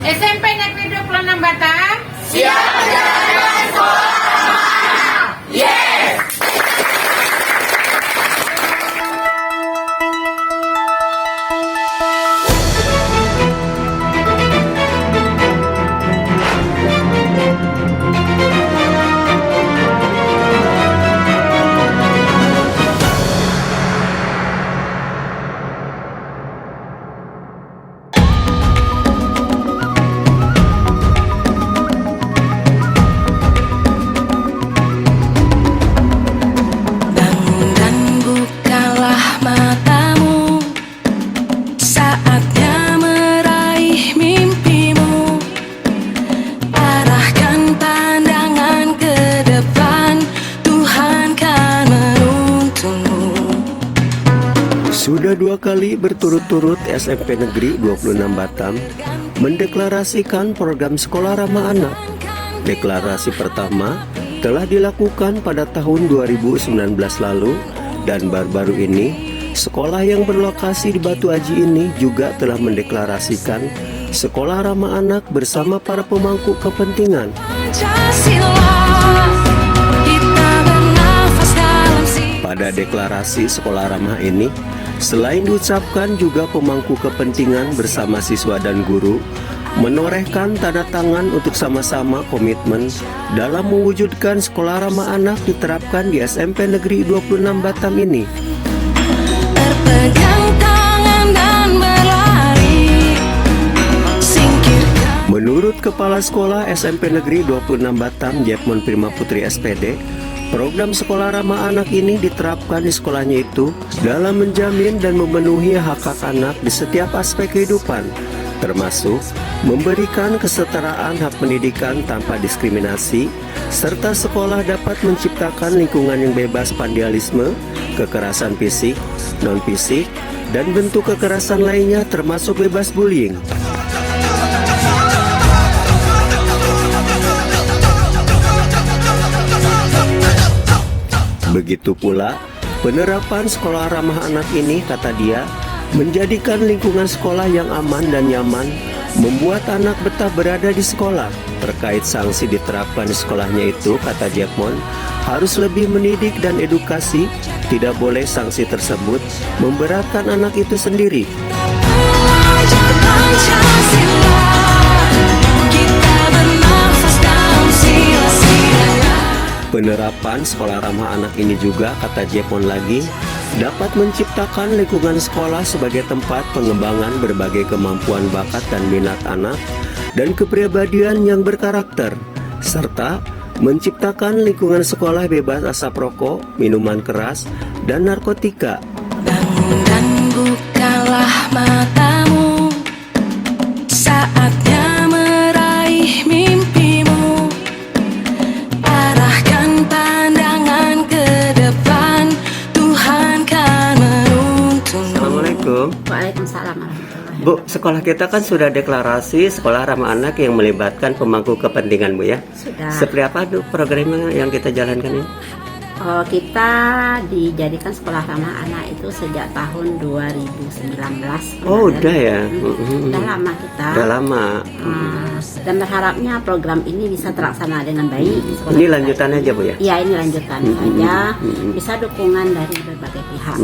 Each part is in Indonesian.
SMP Negeri 26 Batam. Siap menjalankan sekolah. Yes! Sudah 2 kali berturut-turut SMP Negeri 26 Batam mendeklarasikan program sekolah ramah anak. Deklarasi pertama telah dilakukan pada tahun 2019 lalu dan baru-baru ini sekolah yang berlokasi di Batu Aji ini juga telah mendeklarasikan sekolah ramah anak bersama para pemangku kepentingan. Pada deklarasi sekolah ramah ini, selain diucapkan juga pemangku kepentingan bersama siswa dan guru menorehkan tanda tangan untuk sama-sama komitmen dalam mewujudkan sekolah ramah anak diterapkan di SMP Negeri 26 Batam ini. Menurut Kepala Sekolah SMP Negeri 26 Batam, Jepmon Prima Putri SPD, program sekolah ramah anak ini diterapkan di sekolahnya itu dalam menjamin dan memenuhi hak-hak anak di setiap aspek kehidupan, termasuk memberikan kesetaraan hak pendidikan tanpa diskriminasi, serta sekolah dapat menciptakan lingkungan yang bebas vandalisme, kekerasan fisik, non-fisik, dan bentuk kekerasan lainnya termasuk bebas bullying. Begitu pula, penerapan sekolah ramah anak ini, kata dia, menjadikan lingkungan sekolah yang aman dan nyaman, membuat anak betah berada di sekolah. Terkait sanksi diterapkan di sekolahnya itu, kata Jepmon, harus lebih mendidik dan edukasi, tidak boleh sanksi tersebut memberatkan anak itu sendiri. Penerapan sekolah ramah anak ini juga, kata Jepon lagi, dapat menciptakan lingkungan sekolah sebagai tempat pengembangan berbagai kemampuan bakat dan minat anak dan kepribadian yang berkarakter, serta menciptakan lingkungan sekolah bebas asap rokok, minuman keras, dan narkotika. Bangun dan bukalah matamu, saatnya meraih mimpimu. Arahkan pandangan ke depan, Tuhan kan menuntungmu. Assalamualaikum. Waalaikumsalam. Bu, sekolah kita kan sudah deklarasi sekolah ramah anak yang melibatkan pemangku kepentingan, Bu, ya? Sudah. Seperti apa tuh programnya yang kita jalankan ini? Kita dijadikan sekolah ramah anak itu sejak tahun 2019. Oh, udah ya? Udah lama kita. Udah lama. Dan berharapnya program ini bisa terlaksana dengan baik di sekolah Ini kita lanjutan ini. aja, Bu, ya? Iya, ini lanjutan saja. Bisa dukungan dari berbagai pihak.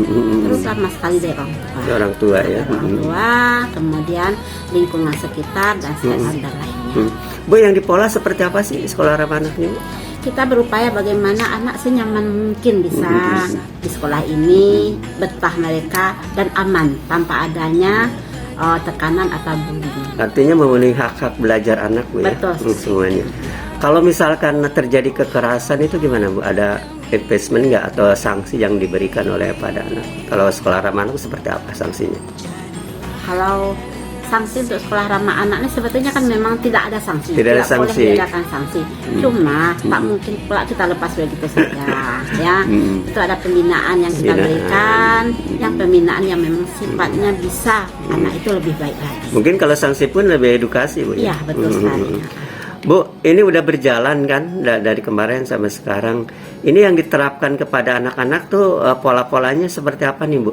Terutama sekali dari orang tua. Orang tua, ya? Dari orang tua, kemudian lingkungan sekitar dan stakeholder lainnya. Bu, yang di Pola seperti apa sih sekolah ramah anak ini, Bu? Kita berupaya bagaimana anak senyaman mungkin bisa di sekolah ini, betah mereka dan aman tanpa adanya tekanan atau bullying. Artinya memenuhi hak-hak belajar anak, Bu, ya? Betul. Semuanya. Kalau misalkan terjadi kekerasan itu gimana, Bu? Ada investment nggak atau sanksi yang diberikan oleh pada anak? Kalau sekolah ramah anak seperti apa sanksinya? Kalau sanksi untuk sekolah ramah anak ini sebetulnya kan memang tidak ada sanksi. Tidak ada sanksi. boleh diadakan sanksi. Cuma tak mungkin pula kita lepas begitu saja, ya. Itu ada pembinaan yang kita berikan, yang pembinaan yang memang sifatnya bisa anak itu lebih baik lagi. Mungkin kalau sanksi pun lebih edukasi, Bu, ya? Iya, betul sekali. Bu, ini udah berjalan kan dari kemarin sampai sekarang. Ini yang diterapkan kepada anak-anak tuh pola-polanya seperti apa nih, Bu?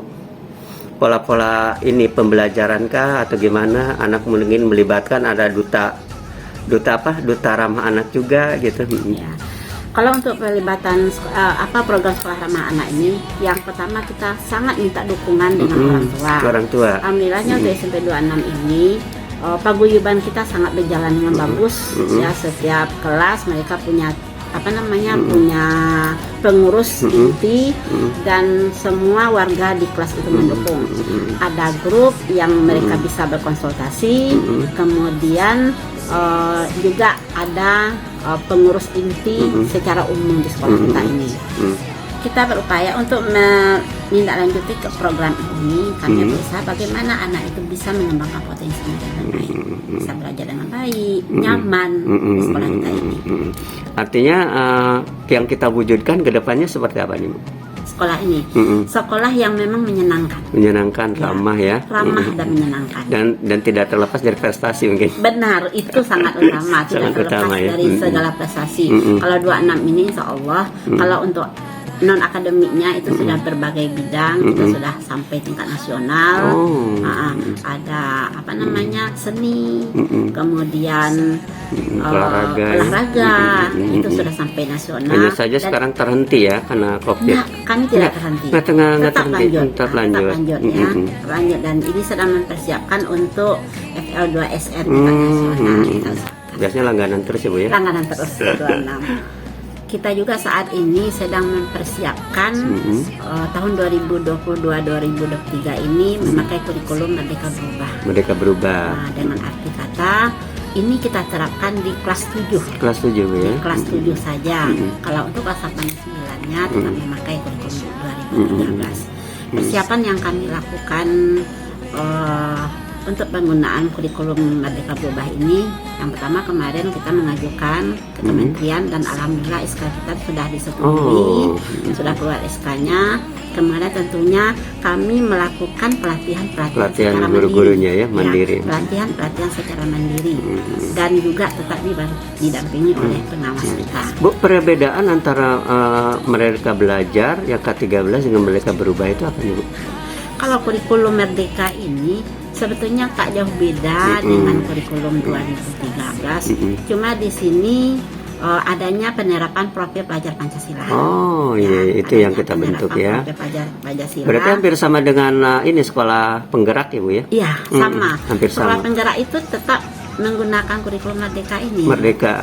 pola-pola ini pembelajaran kah atau gimana? Anak mungkin melibatkan ada duta ramah anak juga gitu. Ya. Kalau untuk pelibatan program sekolah ramah anak ini, yang pertama kita sangat minta dukungan dengan orang tua. Alhamdulillahnya untuk SMP 26 ini paguyuban kita sangat berjalan dengan bagus. Ya, setiap kelas mereka punya punya pengurus inti dan semua warga di kelas itu mendukung. Ada grup yang mereka bisa berkonsultasi, kemudian juga ada pengurus inti secara umum di sekolah kita ini. Kita berupaya untuk menindaklanjuti ke program ini. Kami berusaha bagaimana anak itu bisa mengembangkan potensinya dengan baik, bisa belajar dengan baik, nyaman di sekolah kita ini. Artinya yang kita wujudkan ke depannya seperti apa nih, Bu? Sekolah ini, sekolah yang memang menyenangkan, ramah ya, ramah dan menyenangkan, dan tidak terlepas dari prestasi mungkin. Benar, itu sangat utama, tidak terlepas dari segala prestasi. Kalau 26 ini, insya Allah, kalau untuk non akademiknya itu sudah berbagai bidang, kita sudah sampai tingkat nasional. Ada seni, kemudian olahraga itu sudah sampai nasional. Hanya saja sekarang terhenti ya karena COVID. Kami tidak terhenti. Tetap lanjut ya. Lanjut, dan ini sedang mempersiapkan untuk FL2SN tingkat nasional. Biasanya langganan terus ya, Bu ya. Langganan terus 26. Kita juga saat ini sedang mempersiapkan tahun 2022-2023 ini memakai kurikulum Merdeka Berubah. Nah, dengan arti kata ini kita terapkan di kelas 7. Kelas 7 ya. Kelas 7 saja. Kalau untuk kelas 8-9-nya tetap memakai kurikulum 2013. Persiapan yang kami lakukan untuk penggunaan kurikulum Merdeka Berubah ini, yang pertama kemarin kita mengajukan ke kementerian dan alhamdulillah SK kita sudah disetujui, sudah keluar SK-nya. Kemudian tentunya kami melakukan pelatihan secara guru-gurunya ya, mandiri. Pelatihan secara mandiri dan juga tetap didampingi oleh pengawas kita. Bu, perbedaan antara Merdeka Belajar yang K13 dengan Merdeka Berubah itu apa nih, Bu? Kalau kurikulum Merdeka ini sebetulnya tak jauh beda dengan kurikulum 2013. Cuma di sini adanya penerapan profil pelajar Pancasila. Oh iya, itu yang kita bentuk ya. Pancasila. Berarti hampir sama dengan ini sekolah penggerak ya, Bu ya? Iya, sama. Hampir sekolah penggerak itu tetap menggunakan kurikulum Merdeka ini.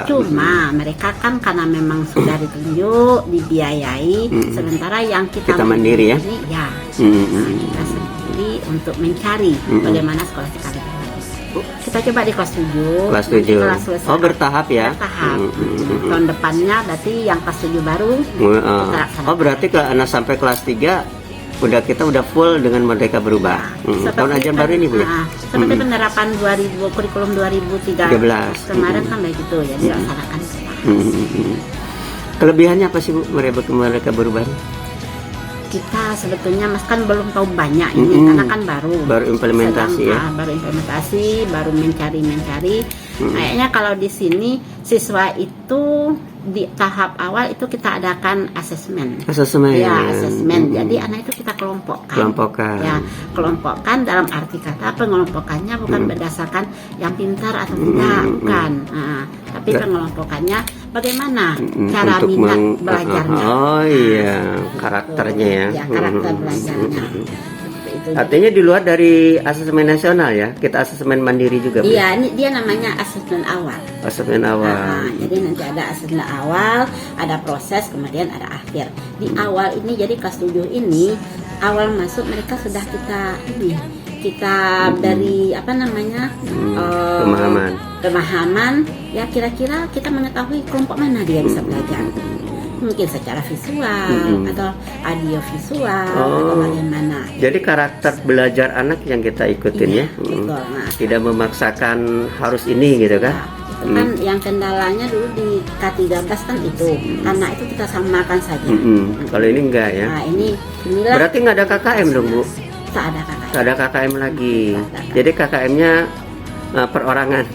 Cuma mereka kan karena memang sudah ditunjuk, dibiayai, sementara yang kita mandiri ya. Ini, ya. Kita sendiri untuk mencari bagaimana sekolah kita lebih bagus. Kita coba di kelas 7. Kelas 7. Oh, bertahap ya. Bertahap. Tahun depannya berarti yang kelas 7 baru. Oh, berarti sampai kelas 3 kita udah full dengan Merdeka Berubah. Tahun ajaran baru ini, Bu ya. Seperti penerapan kurikulum 2013 kemarin kan begitu gitu ya, dilaksanakan. Kelebihannya apa sih, Bu, Merdeka Berubah? Kita sebetulnya kan belum tahu banyak ini karena kan baru implementasi ya. Baru implementasi, baru mencari. Kayaknya kalau di sini siswa itu di tahap awal itu kita adakan asesmen. Ya, asesmen. Jadi anak itu kita kelompokkan. Ya, kelompokkan dalam arti kata pengelompokannya bukan berdasarkan yang pintar atau tidak, bukan. Tapi pengelompokannya bagaimana cara minat belajarnya. Oh iya, karakternya ya. Ya, karakter belajarnya. Artinya di luar dari asesmen nasional ya, kita asesmen mandiri juga. Iya, ini dia namanya asesmen awal. Asesmen awal. Jadi nanti ada asesmen awal, ada proses, kemudian ada akhir. Di awal ini jadi kelas 7 ini awal masuk mereka sudah kita dari pemahaman ya, kira-kira kita mengetahui kelompok mana dia bisa belajar. Mungkin secara visual atau audio visual atau bagaimana. Jadi karakter belajar anak yang kita ikutin ya. Betul. Nah, tidak memaksakan harus ini gitu kan. Itu kan yang kendalanya dulu di K13 kan itu. Anak itu kita samakan saja. Kalau ini enggak ya. Nah, inilah. Berarti nggak ada KKM dong, Bu? Tak ada KKM. Tak ada KKM lagi. Jadi KKM-nya perorangan.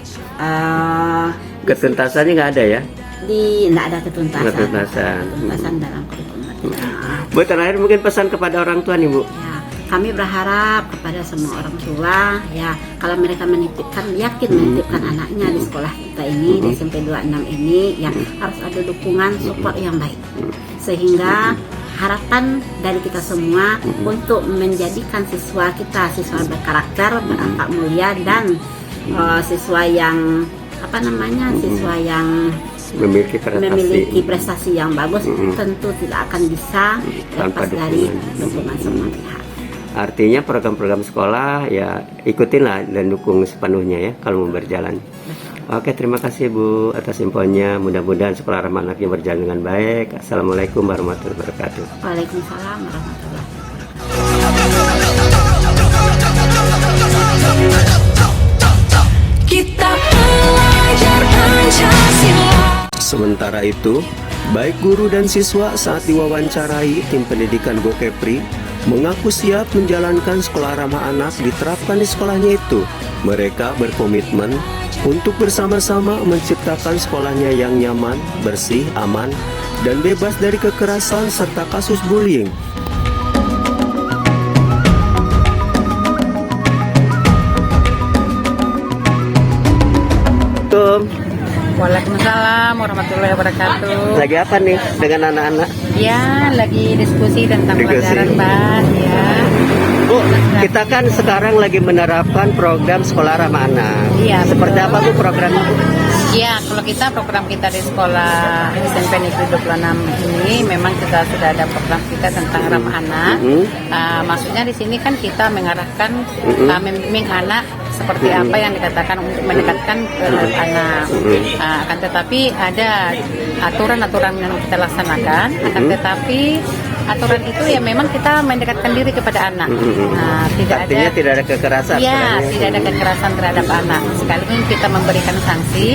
Ketuntasannya nggak ada ya? Tidak ada ketuntasan dalam kurikulum. Bu, terakhir mungkin pesan kepada orang tua nih, Bu. Ya, kami berharap kepada semua orang tua ya, kalau mereka menitipkan, yakin menitipkan anaknya di sekolah kita ini di SMP 26 ini ya, harus ada dukungan support yang baik, sehingga harapan dari kita semua untuk menjadikan siswa kita siswa berkarakter, berakhlak mulia, dan siswa yang siswa yang memiliki prestasi yang bagus, tentu tidak akan bisa lepas dari dukungan semua pihak. Artinya program-program sekolah ya ikutinlah dan dukung sepenuhnya ya kalau mau berjalan. Oke, terima kasih Bu atas infonya. Mudah-mudahan sekolah ramah anaknya berjalan dengan baik. Assalamualaikum warahmatullahi wabarakatuh. Waalaikumsalam warahmatullahi wabarakatuh. Kita belajar Pancasila. Sementara itu, baik guru dan siswa saat diwawancarai tim pendidikan Gokepri mengaku siap menjalankan sekolah ramah anak diterapkan di sekolahnya itu. Mereka berkomitmen untuk bersama-sama menciptakan sekolahnya yang nyaman, bersih, aman, dan bebas dari kekerasan serta kasus bullying. Waalaikumsalam warahmatullahi wabarakatuh. Lagi apa nih dengan anak-anak? Ya, lagi diskusi tentang Diskusi. pelajaran Mbak ya. Bu, kita kan sekarang lagi menerapkan program sekolah ramah anak. Iya, Seperti betul. apa Bu programnya? Ya, kalau program kita di sekolah SMP Negeri 26 ini memang kita sudah ada program kita tentang ramah anak. Maksudnya di sini kan kita mengarahkan membimbing anak seperti apa yang dikatakan untuk mendekatkan ke anak. Akan tetapi ada aturan-aturan yang kita laksanakan. Akan tetapi aturan itu ya memang kita mendekatkan diri kepada anak. Nah, Artinya tidak ada kekerasan. Ya, sebenarnya. tidak ada kekerasan terhadap anak. Sekalipun kita memberikan sanksi,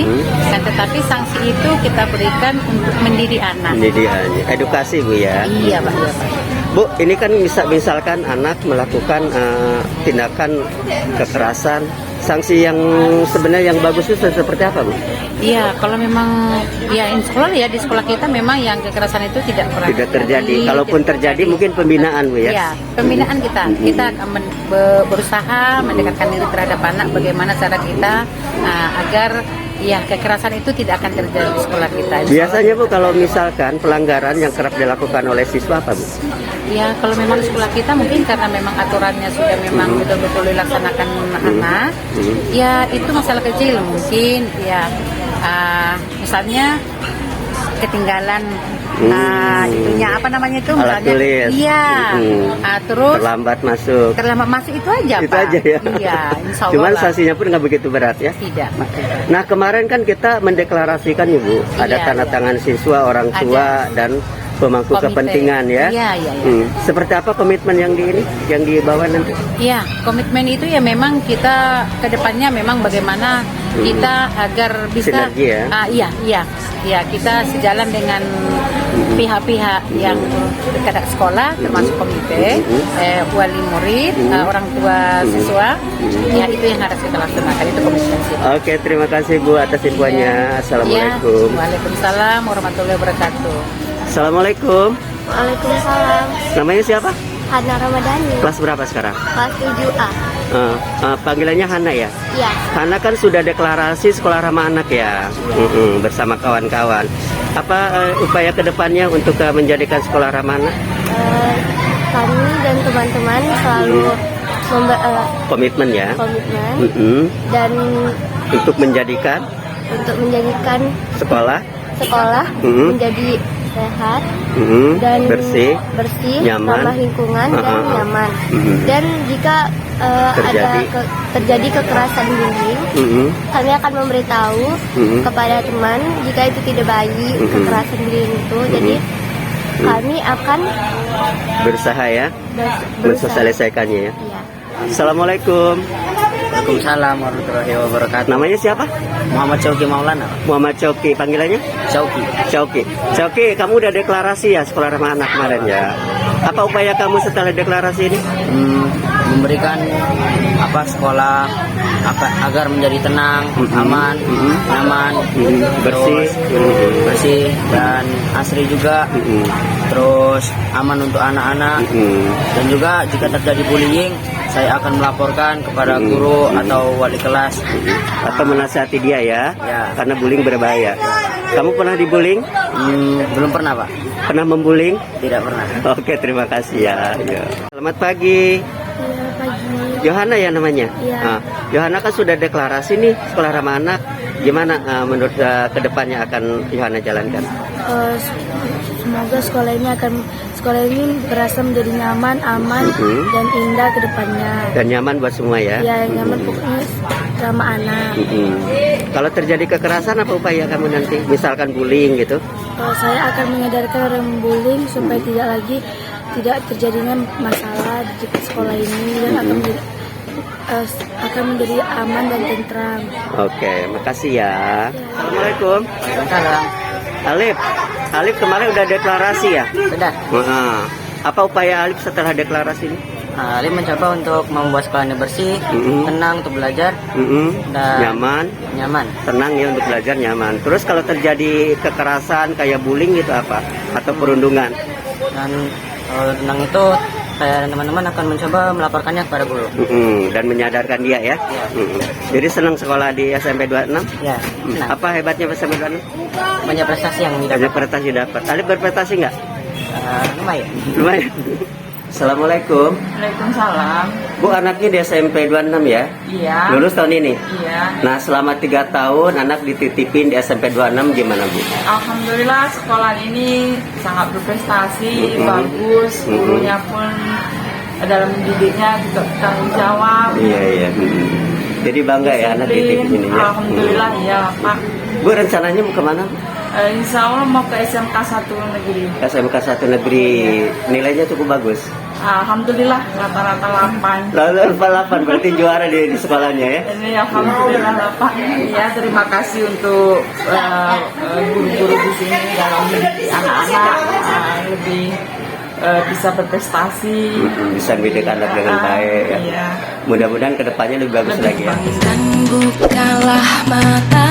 kan tetapi sanksi itu kita berikan untuk mendidik anak. Pendidikannya, edukasi Bu ya. Iya, Pak. Iya, Pak. Bu, ini kan misalkan anak melakukan tindakan kekerasan, sanksi yang sebenarnya yang bagus itu seperti apa Bu? Iya, kalau memang ya di sekolah kita memang yang kekerasan itu tidak pernah Tidak terjadi. Kalaupun terjadi mungkin pembinaan Bu ya. Iya, pembinaan kita akan berusaha mendekatkan diri terhadap anak, bagaimana cara kita agar ya kekerasan itu tidak akan terjadi di sekolah kita. Biasanya Bu kalau misalkan pelanggaran yang kerap dilakukan oleh siswa apa Bu? Ya, kalau memang di sekolah kita mungkin karena memang aturannya sudah memang betul-betul dilaksanakan anak, ya itu masalah kecil mungkin ya, misalnya ketinggalan itunya apa namanya itu Alat tulis. Iya. Terus Terlambat masuk itu aja itu Pak. aja ya. Iya, insya Allah Cuman lah. sanksinya pun nggak begitu berat ya. Tidak Pak. Nah kemarin kan kita mendeklarasikan ya Bu, ada Iya, tanda iya. tangan siswa, orang tua dan pemangku Komite. kepentingan ya. Iya, iya, iya. Seperti apa komitmen yang dibawa nanti? Ya, komitmen itu ya memang kita ke depannya memang bagaimana kita agar bisa Sinergi ya? Iya, kita sejalan dengan pihak-pihak yang dekat sekolah termasuk komite, wali murid, orang tua siswa. Ya, itu yang harus kita laksanakan, itu komitmen kita. Oke, terima kasih Bu atas infonya. Assalamualaikum. Ya, waalaikumsalam warahmatullahi wabarakatuh. Assalamualaikum. Waalaikumsalam. Namanya siapa? Hana Ramadhani, Kelas berapa sekarang? kelas 7A. Panggilannya Hana ya? Iya. Hana kan sudah deklarasi sekolah ramah anak ya, bersama kawan-kawan. Apa upaya kedepannya untuk menjadikan sekolah ramah anak? Kami dan teman-teman selalu Komitmen ya. komitmen dan Untuk menjadikan sekolah menjadi sehat dan bersih, nyaman, ramah lingkungan dan nyaman. Dan jika Terjadi. terjadi kekerasan bullying, kami akan memberitahu kepada teman jika itu tidak baik, kekerasan bullying itu. Jadi kami akan berusaha ya, mensosialisasikannya ya. Iya. Assalamualaikum. Waalaikumsalam warahmatullahi wabarakatuh. Namanya siapa? Muhammad Coki Maulana. Muhammad Coki, panggilannya? Coki. Coki, kamu udah deklarasi ya sekolah ramah anak kemarin ya. Apa upaya kamu setelah deklarasi ini? memberikan sekolah agar menjadi tenang, aman, nyaman, Bersih. terus bersih dan asri juga. Terus aman untuk anak-anak. Dan juga jika terjadi bullying, saya akan melaporkan kepada guru atau wali kelas. Atau menasihati dia ya, Ya. karena bullying berbahaya. Kamu pernah dibullying? Belum pernah, Pak. Pernah membullying? Tidak pernah. Oke, terima kasih ya. Ya. Selamat pagi. Iya, pagi. Yohana ya namanya? Iya. Ah, Yohana kan sudah deklarasi nih sekolah ramah anak. Gimana menurut kedepannya akan Yohana jalankan? Semoga sekolah ini berasa menjadi nyaman, aman, dan indah ke depannya. Dan nyaman buat semua ya? Ya, nyaman pokoknya ramah anak. Kalau terjadi kekerasan apa upaya kamu nanti? Misalkan bullying gitu? Saya akan menyadarkan orang bullying supaya tidak terjadinya masalah di sekolah ini dan akan menjadi aman dan tentram. Oke, makasih ya. Assalamualaikum. Waalaikumsalam. Alif kemarin udah deklarasi ya? Sudah. Wah, apa upaya Alif setelah deklarasi ini? Ali mencoba untuk membuat sekolahnya bersih, tenang untuk belajar, dan nyaman. Tenang ya untuk belajar, nyaman. Terus kalau terjadi kekerasan kayak bullying gitu apa? Atau perundungan? Dan kalau tenang itu, saya dan teman-teman akan mencoba melaporkannya kepada guru. Dan menyadarkan dia ya? Jadi senang sekolah di SMP 26? Ya, nah, Apa hebatnya SMP 26? banyak prestasi yang Banyak didapat. prestasi dapat. Alif berprestasi nggak? Lumayan. Lumayan. Assalamualaikum. Waalaikumsalam. Bu, anaknya di SMP 26 ya? Iya. Lulus tahun ini? Iya. Nah, selama 3 tahun anak dititipin di SMP 26 gimana, Bu? Alhamdulillah sekolah ini sangat berprestasi, bagus. Gurunya pun dalam didiknya juga bertanggung jawab. Iya. Jadi bangga ya anak dititip ini ya? Alhamdulillah ya Pak. Bu, rencananya mau kemana? Insya Allah mau ke SMK 1 negeri. SMK 1 negeri. Nilainya cukup bagus. Alhamdulillah rata-rata 8. Lalu 8 berarti juara di sekolahnya ya? Ini alhamdulillah Pak. Ya terima kasih untuk guru-guru di sini dalam mendidik anak-anak lebih bisa berprestasi. Bisa mendidik anak dengan baik ya. Iya. Mudah-mudahan kedepannya lebih bagus lagi ya. Dan bukalah mata